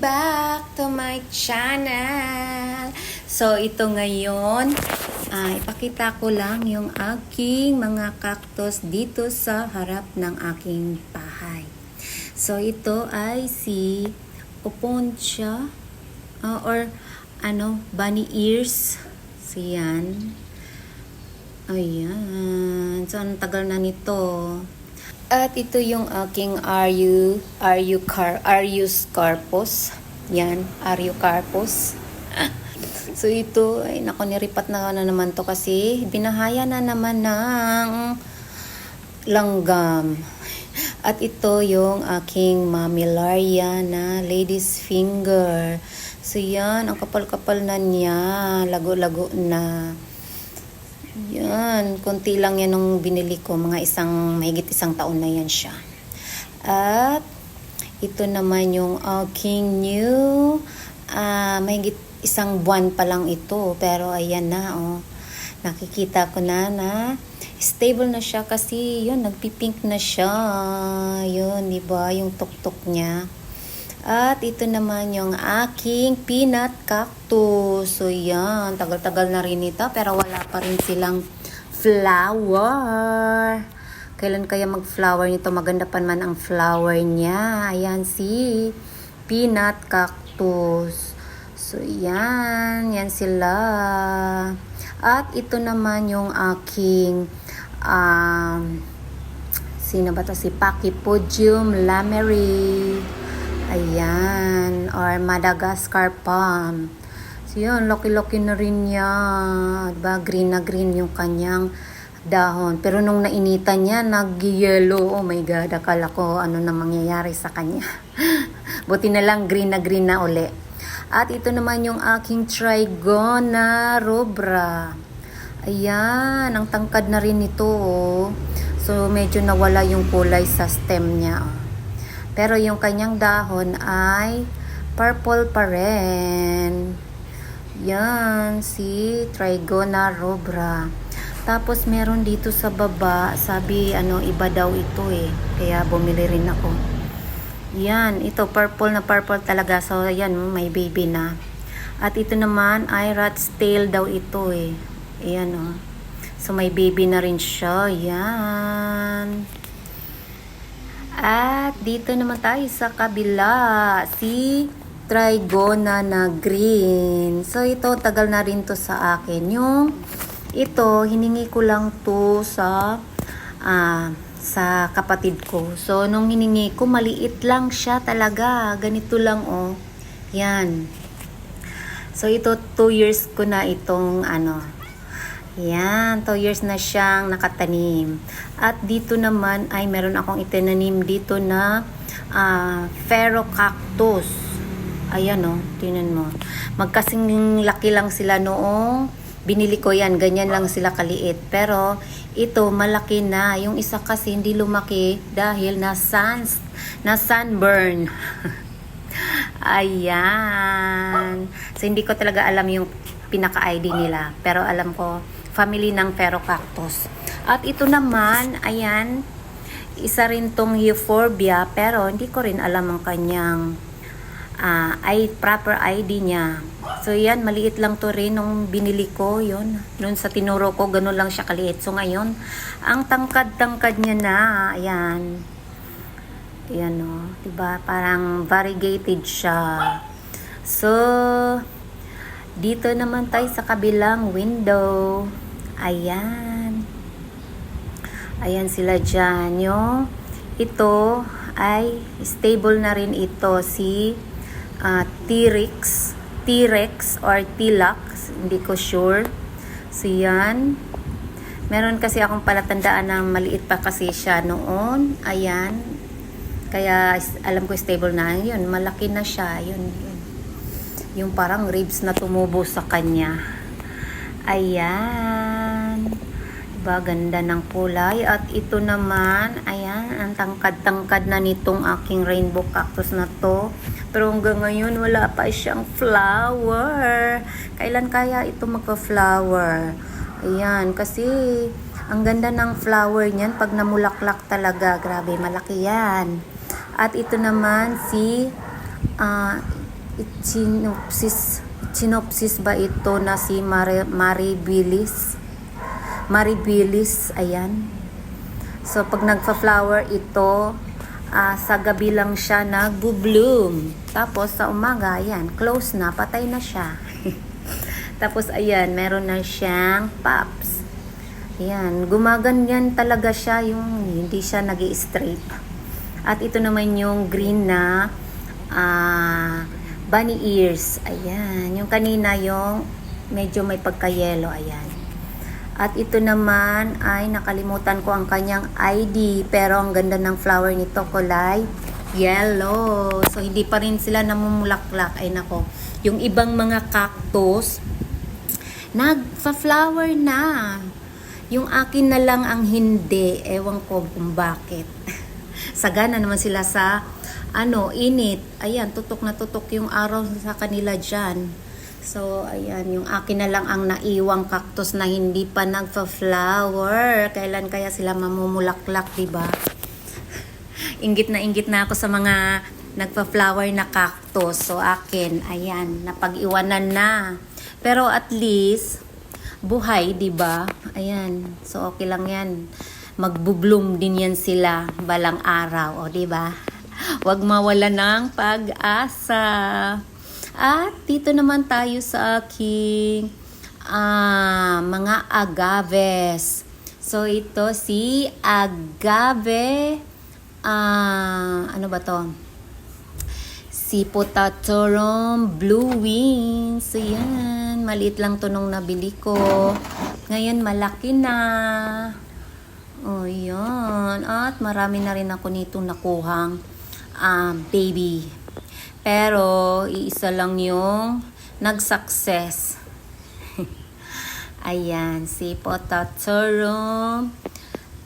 back to my channel. So, ito ngayon, ipakita ko lang yung aking mga cactus dito sa harap ng aking bahay. So, ito ay si Opuntia or bunny ears. So, yan. Ayan. So, ang tagal na nito. At ito yung aking Areucarpus. Yan, Areucarpus. So ito, ay nako, niripat na naman to kasi binahaya na naman ng langgam. At ito yung aking Mammillaria na lady's finger. So yan, ang kapal-kapal na niya, lago-lago na. Yan, konti lang yan nung binili ko, mahigit isang taon na yan siya. At ito naman yung aking new, mahigit isang buwan pa lang ito, pero ayan na, nakikita ko na stable na siya kasi yun, nagpipink na siya. Yun, diba, yung tuktok niya. At ito naman yung aking peanut cactus. So yan, tagal-tagal na rin ito pero wala pa rin silang flower. Kailan kaya mag-flower nito? Maganda pa man ang flower niya. Ayan si peanut cactus. So yan, yan sila. At ito naman yung aking sino ba to? Si Pachypodium lamery. Ayan, or Madagascar palm. So yun, laki-laki na rin niya. Diba? Green na green yung kanyang dahon. Pero nung nainitan niya, nag-yellow. Oh my God, akala ko ano na mangyayari sa kanya. Buti na lang, green na uli. At ito naman yung aking Trigona rubra. Ayan, ang tangkad na rin ito. So medyo nawala yung kulay sa stem niya. Pero yung kanyang dahon ay purple pa rin. Yan, si Trigona rubra. Tapos meron dito sa baba, sabi iba daw ito Kaya bumili rin ako. Yan, ito purple na purple talaga. So yan, may baby na. At ito naman ay rat's tail daw ito Ayan So may baby na rin siya. Yan. At dito naman tayo sa kabila, si Trigona na green. So ito, tagal na rin to sa akin. Ito, hiningi ko lang to sa kapatid ko. So nung hiningi ko, maliit lang siya talaga. Ganito lang Yan. So ito, 2 years ko na itong Yan, 2 years na siyang nakatanim. At dito naman ay meron akong itinanim dito na Ferocactus. Ayan tingnan mo. Magkasing laki lang sila noong binili ko yan. Ganyan lang sila kaliit. Pero ito malaki na. Yung isa kasi hindi lumaki dahil na sunburn. Ayan. So hindi ko talaga alam yung pinaka-ID nila. Pero alam ko family ng Ferocactus. At ito naman, ayan, isa rin tong Euphorbia, pero hindi ko rin alam ang kanyang proper ID niya. So yan, maliit lang to rin nung binili ko, yun. Noon sa tinuro ko, ganun lang siya kaliit. So ngayon, ang tangkad-tangkad niya na, ayan. Ayan diba? Parang variegated siya. So, dito naman tayo sa kabilang window. Ayan. Ayan sila dyan. Ito ay stable na rin ito. Si T-Rex or T-Lux. Hindi ko sure. So yan. Meron kasi akong palatandaan na maliit pa kasi siya noon. Ayan. Kaya alam ko stable na. Yun, malaki na siya. Yun. Yung parang ribs na tumubo sa kanya. Ayan. Diba, ganda ng kulay. At ito naman, ayan, ang tangkad-tangkad na nitong aking rainbow cactus na to. Pero hanggang ngayon, wala pa siyang flower. Kailan kaya ito magka-flower? Ayan, kasi ang ganda ng flower niyan pag namulaklak talaga. Grabe, malaki yan. At ito naman si Echinopsis ba ito na si Maribilis? Maribilis, ayan. So, pag nagfa-flower ito, sa gabi lang siya nag-bloom. Tapos, sa umaga, ayan, close na, patay na siya. Tapos, ayan, meron na siyang pops. Ayan, gumaganyan talaga siya, yung hindi siya nag-i-straight. At ito naman yung green na bunny ears. Ayan, yung kanina yung medyo may pagka-yellow, ayan. At ito naman ay nakalimutan ko ang kanyang ID, pero ang ganda ng flower nito, kulay yellow. So hindi pa rin sila namumulaklak. Ay nako, yung ibang mga cactus nagfa-flower na. Yung akin na lang ang hindi. Ewan ko kung bakit. Sagana naman sila sa init. Ayan, tutok na tutok yung araw sa kanila dyan. So, ayan, yung akin na lang ang naiwang cactus na hindi pa nagfa-flower. Kailan kaya sila mamumulaklak, diba? Inggit na ako sa mga nagfa-flower na cactus. So, akin, ayan, napag-iwanan na. Pero at least, buhay, diba? Ayan, so okay lang yan. Magbo-bloom din yan sila balang araw, o diba? Huwag mawala ng pag-asa. At dito naman tayo sa aking mga agaves. So ito si agave, ano ba to? Si Potatorum Blue Wings. So yan, maliit lang to nung nabili ko. Ngayon malaki na. O yan. At marami na rin ako nitong nakuhang baby. Pero iisa lang yung nag-success. Ayan, si Potatorum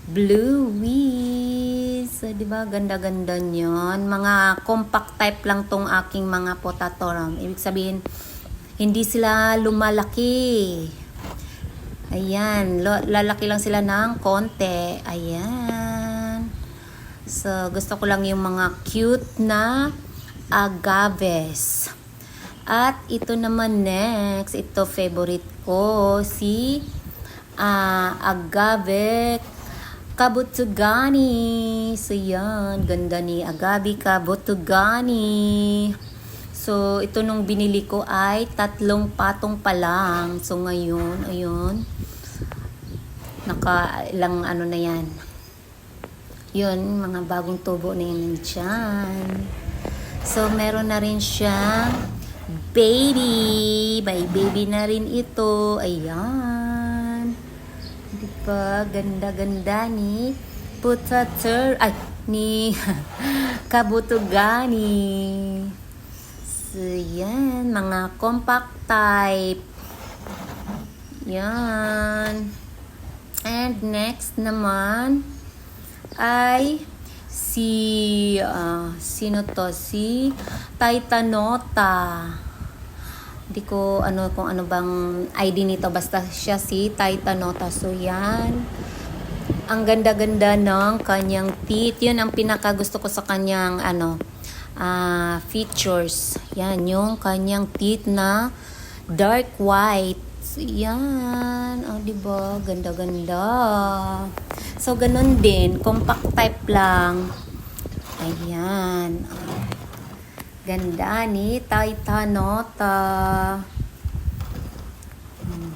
Blue Wings. So, diba, ganda-ganda nyon. Mga compact type lang tong aking mga Potatorum. Ibig sabihin, hindi sila lumalaki. Ayan, lalaki lang sila ng konti. Ayan. So, gusto ko lang yung mga cute na agaves. At ito naman next, ito favorite ko, si agave kabutugani. So yan, ganda ni agave kabutugani. So ito nung binili ko ay 3 patong pa lang. So ngayon, ayun, naka ilang na yan. Yun, mga bagong tubo na yan nandyan. So meron na rin siyang baby. May baby na rin ito. Ayan. Diba? Ganda-ganda ni ni kabutugani. So, yan. Mga compact type. Yan. And next naman ay sino to? Si Titanota. Hindi ko kung ano bang ID nito, basta siya si Titanota. So yan, ang ganda-ganda ng kanyang teeth. Yun ang pinaka gusto ko sa kanyang features. Yan yung kanyang teeth na dark white. So, yan, diba, ganda-ganda. So ganun din, compact type lang. Ayan. Ganda ni Titanota.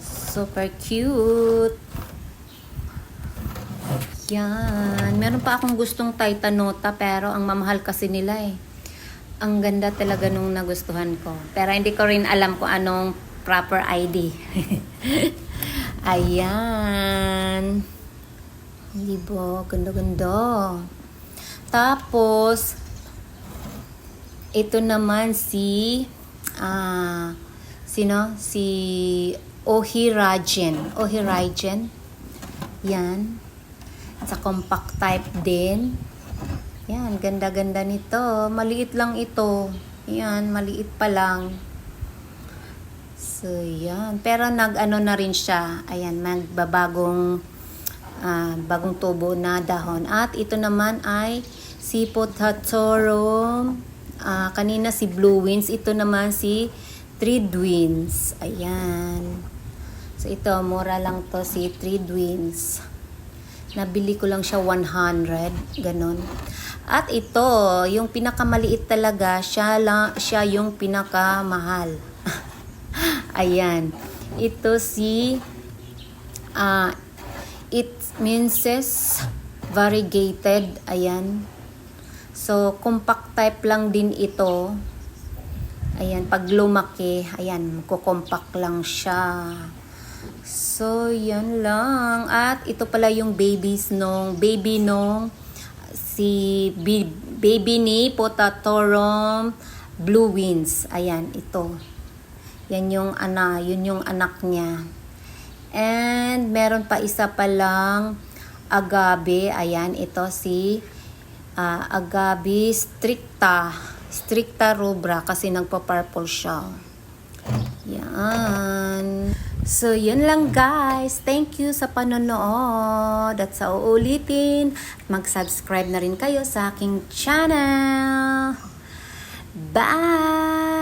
Super cute. Yan. Meron pa akong gustong Titanota, pero ang mamahal kasi nila eh. Ang ganda talaga nung nagustuhan ko. Pero hindi ko rin alam kung anong proper ID. Ayan. Diba? Ganda-ganda. Tapos, ito naman si si Ohiragen. Yan. Sa compact type din. Yan, ganda-ganda nito. Maliit lang ito. Yan, maliit pa lang. So, yan. Pero na rin siya. Ayan, magbabagong bagong tubo na dahon. At ito naman ay si Potatorum Kanina si Blue Winds. Ito naman si Trade Winds. Ayan. So ito, mura lang to si Trade Winds. Nabili ko lang siya 100. Ganon. At ito, yung pinakamaliit talaga, siya yung pinakamahal. Ayan. Ito si It Minces Variegated. Ayan. So, compact type lang din ito. Ayan, pag lumaki, ayan, magko-compact lang siya. So, yan lang. At ito pala yung baby nung si baby ni Potatorum Blue Winds. Ayan, ito. Yan yung yun yung anak niya. And meron pa isa palang agave. Ayan, ito si agave stricta rubra kasi nagpa-purple siya. Yan. So, yun lang guys. Thank you sa panonood. At sa uulitin, mag-subscribe na rin kayo sa aking channel. Bye!